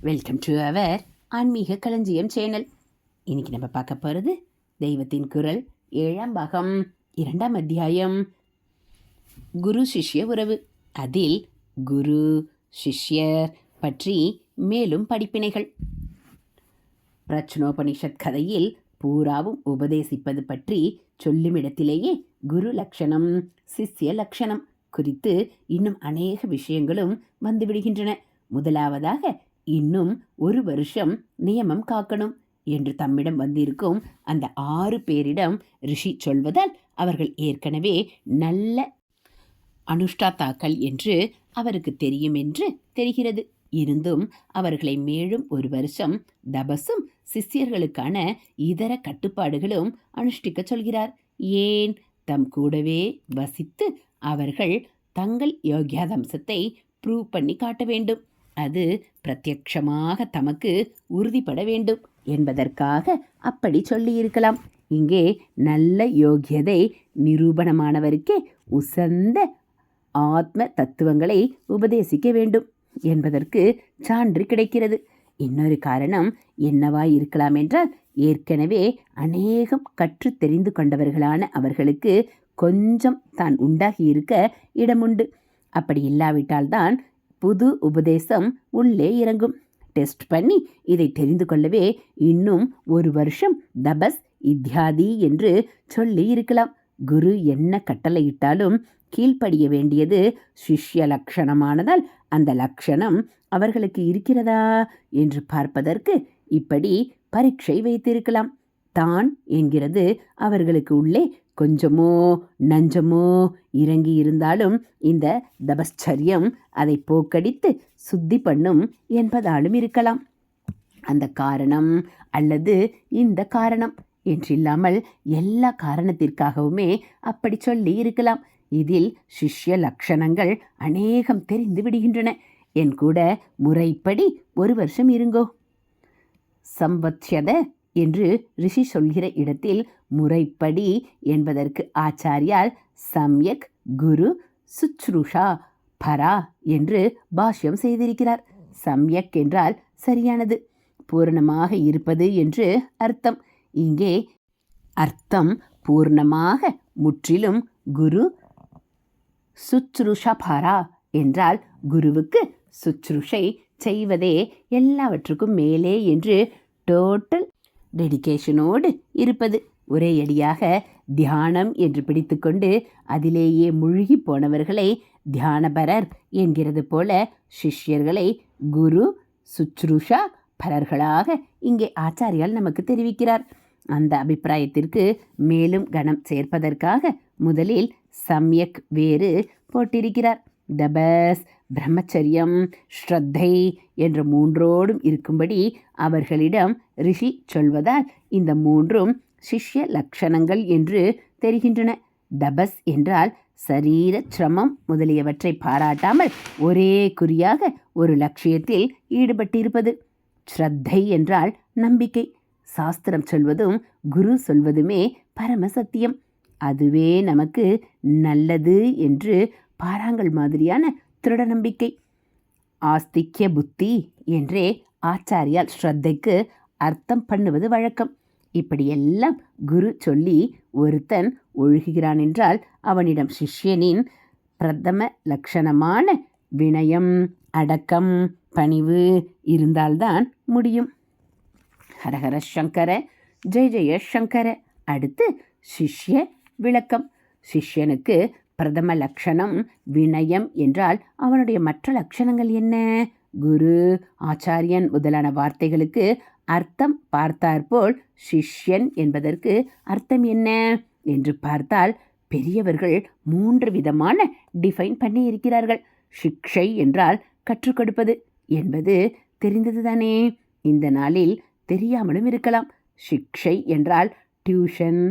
Welcome to our ஆன்மீக களஞ்சியம் channel. இன்னைக்கு நம்ம பார்க்க போகிறது தெய்வத்தின் குரல் 7ஆம் பாகம் 2ஆம் அத்தியாயம் குரு சிஷ்ய உறவு. அதில் குரு சிஷ்யர் பற்றி மேலும் படிப்பினைகள். பிரச்சனோபனிஷத் கதையில் பூராவும் உபதேசிப்பது பற்றி சொல்லும் இடத்திலேயே குரு லட்சணம் சிஷ்ய லட்சணம் குறித்து இன்னும் அநேக விஷயங்களும் வந்துவிடுகின்றன. முதலாவதாக, இன்னும் 1 வருஷம் நியமம் காக்கணும் என்று தம்மிடம் வந்திருக்கும் அந்த 6 பேரிடம் ரிஷி சொல்வதால் அவர்கள் ஏற்கனவே நல்ல அனுஷ்டாத்தாக்கள் என்று அவருக்கு தெரியும் என்று தெரிகிறது. இருந்தும் அவர்களை மேலும் 1 வருஷம் தபசும் சிஷ்யர்களுக்கான இதர கட்டுப்பாடுகளும் அனுஷ்டிக்க சொல்கிறார். ஏன்? தம் கூடவே வசித்து அவர்கள் தங்கள் யோகியாதம்சத்தை ப்ரூவ் பண்ணி காட்ட வேண்டும். அது பிரத்யட்சமாக தமக்கு உறுதிப்பட வேண்டும் என்பதற்காக அப்படி சொல்லியிருக்கலாம். இங்கே நல்ல யோகியதை நிரூபணமானவருக்கே உசந்த ஆத்ம தத்துவங்களை உபதேசிக்க வேண்டும் என்பதற்கு சான்று கிடைக்கிறது. இன்னொரு காரணம் என்னவாய் இருக்கலாம் என்றால், ஏற்கனவே அநேகம் கற்று தெரிந்து கொண்டவர்களான அவர்களுக்கு கொஞ்சம் தான் உண்டாகி இருக்க இடமுண்டு. அப்படி இல்லாவிட்டால்தான் புது உபதேசம் உள்ளே இறங்கும். டெஸ்ட் பண்ணி இதை தெரிந்து கொள்ளவே இன்னும் 1 வருஷம் தபஸ் இத்தியாதி என்று சொல்லி இருக்கலாம். குரு என்ன கட்டளையிட்டாலும் கீழ்ப்படிய வேண்டியது சிஷ்ய லட்சணமானதால் அந்த லட்சணம் அவர்களுக்கு இருக்கிறதா என்று பார்ப்பதற்கு இப்படி பரீட்சை வைத்திருக்கலாம். தான் என்கிறது அவர்களுக்கு உள்ளே கொஞ்சமோ நஞ்சமோ இறங்கி இருந்தாலும் இந்த தபஸ்சரியம் அதை போக்கடித்து சுத்தி பண்ணும் என்பதாலும் இருக்கலாம். அந்த காரணம் அல்லது இந்த காரணம் என்றில்லாமல் எல்லா காரணத்திற்காகவுமே அப்படி சொல்லி இருக்கலாம். இதில் சிஷ்ய லட்சணங்கள் அநேகம் தெரிந்து விடுகின்றன. என் கூட முறைப்படி 1 வருஷம் இருங்கோ. சம்பத்யத என்று ரிஷி சொல்கிற இடத்தில் முறைப்படி என்பதற்கு ஆச்சாரியால் சம்யக் குரு சுச்ருஷா பரா என்று பாஷ்யம் செய்திருக்கிறார். சம்யக் என்றால் சரியானது, பூரணமாக இருப்பது என்று அர்த்தம். இங்கே அர்த்தம் பூர்ணமாக முற்றிலும் குரு சுச்ருஷா பரா என்றால் குருவுக்கு சுச்ருஷை செய்வதே எல்லாவற்றுக்கும் மேலே என்று டோட்டல் டெடிகேஷனோடு இருப்பது. ஒரே அடியாக தியானம் என்று பிடித்துக்கொண்டு அதிலேயே மூழ்கி போனவர்களை தியானபரர் என்கிறது போல சிஷ்யர்களை குரு சுச்ருஷா பரர்களாக இங்கே ஆச்சாரியால் நமக்கு தெரிவிக்கிறார். அந்த அபிப்பிராயத்திற்கு மேலும் கணம் சேர்ப்பதற்காக முதலில் சம்யக் வேறு போட்டிருக்கிறார். தபஸ், பிரம்மச்சரியம், ஸ்ரத்தை என்ற 3ஓடும் இருக்கும்படி அவர்களிடம் ரிஷி சொல்வதால் இந்த 3ம் சிஷ்ய லட்சணங்கள் என்று தெரிகின்றன. தபஸ் என்றால் சரீர சிரமம் முதலியவற்றை பாராட்டாமல் ஒரே குறியாக ஒரு லட்சியத்தில் ஈடுபட்டிருப்பது. ஸ்ரத்தை என்றால் நம்பிக்கை. சாஸ்திரம் சொல்வதும் குரு சொல்வதுமே பரமசத்தியம். அதுவே நமக்கு நல்லது என்று பாராங்கல் மாதிரியான திருட நம்பிக்கை. ஆஸ்திக்ய புத்தி என்றே ஆச்சாரியால் ஸ்ரத்தைக்கு அர்த்தம் பண்ணுவது வழக்கம். இப்படியெல்லாம் குரு சொல்லி ஒருத்தன் ஒழுகுகிறான் என்றால் அவனிடம் சிஷ்யனின் பிரதம லட்சணமான வினயம், அடக்கம், பணிவு இருந்தால்தான் முடியும். ஹரஹர சங்கர, ஜெய ஜெய சங்கர. அடுத்து சிஷ்ய விளக்கம். சிஷ்யனுக்கு பிரதம லட்சணம் வினயம் என்றால் அவனுடைய மற்ற லட்சணங்கள் என்ன? குரு, ஆச்சாரியன் முதலான வார்த்தைகளுக்கு அர்த்தம் பார்த்தாற்போல் சிஷ்யன் என்பதற்கு அர்த்தம் என்ன என்று பார்த்தால் பெரியவர்கள் 3 விதமான டிஃபைன் பண்ணி இருக்கிறார்கள். சிக்ஷை என்றால் கற்றுக் கொடுப்பது என்பது தெரிந்ததுதானே. இந்த நாளில் தெரியாமலும் இருக்கலாம். சிக்ஷை என்றால் டியூஷன்.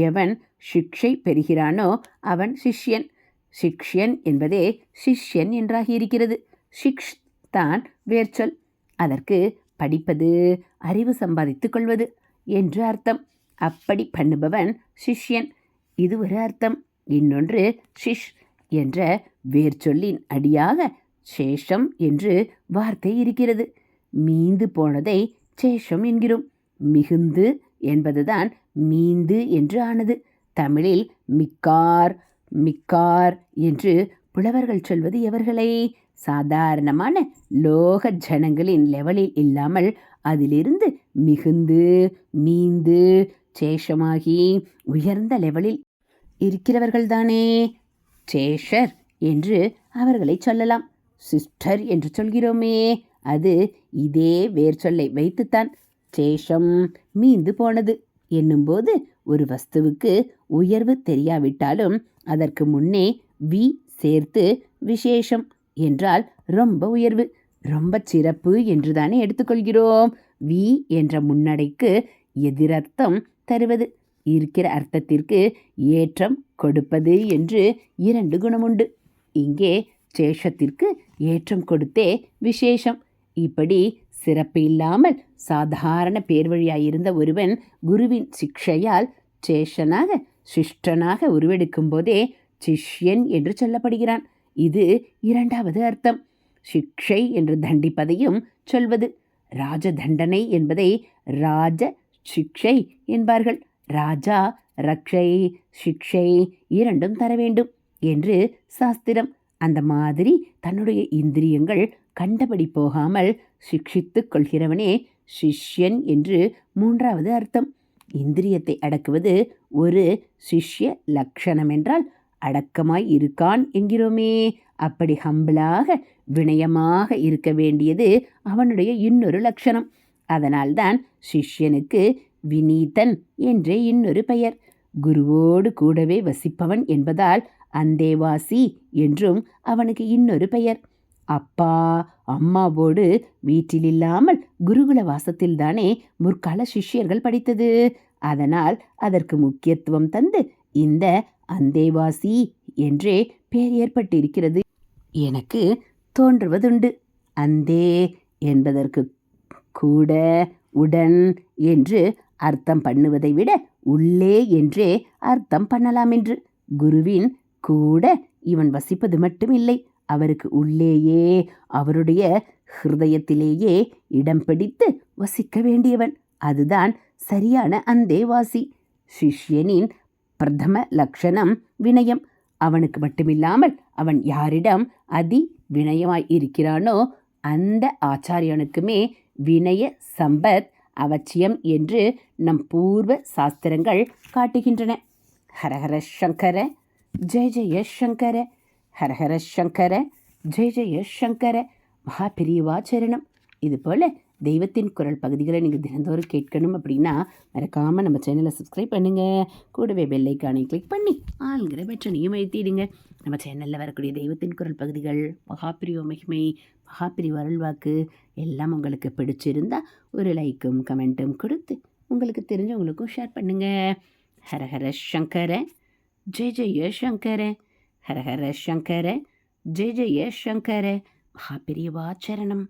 எவன் சிக்ஷை பெறுகிறானோ அவன் சிஷ்யன். சிக்ஷன் என்பதே சிஷ்யன் என்றாகி இருக்கிறது. சிக்ஷ் தான் வேர்ச்சொல். அதற்கு படிப்பது, அறிவு சம்பாதித்துக் கொள்வது என்று அர்த்தம். அப்படி பண்ணுபவன் சிஷ்யன். இது ஒரு அர்த்தம். இன்னொன்று சிஷ் என்ற வேர்ச்சொல்லின் அடியாக சேஷம் என்று வார்த்தை இருக்கிறது. மீந்து போனதை சேஷம் என்கிறோம். மிகுந்து என்பதுதான் மீந்து என்று ஆனது. தமிழில் மிக்கார் மிக்கார் என்று புலவர்கள் சொல்வது எவர்களை? சாதாரணமான லோக ஜனங்களின் லெவலில் இல்லாமல் அதிலிருந்து மிகுந்து மீந்து சேஷமாகி உயர்ந்த லெவலில் இருக்கிறவர்கள்தானே சேஷர் என்று அவர்களை சொல்லலாம். சிஸ்டர் என்று சொல்கிறோமே, அது இதே வேர் சொல்லை வைத்துத்தான் சேஷம் மீந்து போனது என்னும்போது ஒரு வஸ்துவுக்கு உயர்வு தெரியாவிட்டாலும் அதற்கு முன்னே வி சேர்த்து விசேஷம் என்றால் ரொம்ப உயர்வு, ரொம்ப சிறப்பு என்றுதானே எடுத்துக்கொள்கிறோம். வி என்ற முன்னடைக்கு எதிரர்த்தம் தருவது, இருக்கிற அர்த்தத்திற்கு ஏற்றம் கொடுப்பது என்று 2 குணம் உண்டு. இங்கே சேஷத்திற்கு ஏற்றம் கொடுத்தே விசேஷம். இப்படி சிறப்பு இல்லாமல் சாதாரண பேர் வழியாயிருந்த ஒருவன் குருவின் சிக்ஷையால் சேஷனாக சிஷ்டனாக உருவெடுக்கும் போதே சிஷ்யன் என்று சொல்லப்படுகிறான். இது 2வது அர்த்தம். சிக்ஷை என்று தண்டிப்பதையும் சொல்வது. ராஜ தண்டனை என்பதை ராஜ சிக்ஷை என்பார்கள். ராஜா ரக்ஷை சிக்ஷை 2ம் தர வேண்டும் என்று சாஸ்திரம். அந்த மாதிரி தன்னுடைய இந்திரியங்கள் கண்டபடி போகாமல் சிக்ஷித்து கொள்கிறவனே சிஷ்யன் என்று 3வது அர்த்தம். இந்திரியத்தை அடக்குவது ஒரு சிஷ்ய லட்சணம் என்றால் அடக்கமாய் இருக்கான் என்கிறோமே, அப்படி ஹம்பிளாக வினயமாக இருக்க வேண்டியது அவனுடைய இன்னொரு லட்சணம். அதனால்தான் சிஷ்யனுக்கு வினீதன் என்றே இன்னொரு பெயர். குருவோடு கூடவே வசிப்பவன் என்பதால் அந்தேவாசி என்றும் அவனுக்கு இன்னொரு பெயர். அப்பா அம்மாவோடு வீட்டிலில்லாமல் குருகுல வாசத்தில்தானே முற்கால சிஷ்யர்கள் படித்தது. அதனால் அதற்கு முக்கியத்துவம் தந்து இந்த அந்தேவாசி என்றே பெயர் ஏற்பட்டிருக்கிறது எனக்கு தோன்றுவதுண்டு. அந்தே என்பதற்கு கூட உடன் என்று அர்த்தம் பண்ணுவதை விட உள்ளே என்றே அர்த்தம் பண்ணலாம் என்று. குருவின் கூட இவன் வசிப்பது மட்டுமில்லை, அவருக்கு உள்ளேயே அவருடைய ஹிருதயத்திலேயே இடம் பிடித்து வசிக்க வேண்டியவன். அதுதான் சரியான அந்தேவாசி. சிஷ்யனின் பிரதம லட்சணம் வினயம். அவனுக்கு மட்டுமில்லாமல் அவன் யாரிடம் அதி வினயமாய் இருக்கிறானோ அந்த ஆச்சாரியனுக்குமே வினய சம்பத் அவசியம் என்று நம் பூர்வ சாஸ்திரங்கள் காட்டுகின்றன. ஹரஹர சங்கர ஜெய ஜெய சங்கர, ஹரஹர சங்கர ஜெய ஜெய சங்கர. மகாபிரிவாச்சரணம். இதுபோல் தெய்வத்தின் குரல் பகுதிகளை நீங்கள் தினந்தோறும் கேட்கணும் அப்படின்னா மறக்காமல் நம்ம சேனலை சப்ஸ்கிரைப் பண்ணுங்கள். கூடவே பெல் ஐக்கானை கிளிக் பண்ணி ஆளுங்கிற பட்டனையும் அழுத்திடுங்க. நம்ம சேனலில் வரக்கூடிய தெய்வத்தின் குரல் பகுதிகள், மகாபிரிவ மகிமை, மகாபிரிவ அருள்வாக்கு எல்லாம் உங்களுக்கு பிடிச்சிருந்தால் ஒரு லைக்கும் கமெண்ட்டும் கொடுத்து உங்களுக்கு தெரிஞ்சவங்களுக்கும் ஷேர் பண்ணுங்கள். ஹரஹர சங்கர ஜெய ஜெய சங்கர, ஹரஹர சங்கர ஜெய ஜெய சங்கர. மகாபிரிவாச்சரணம்.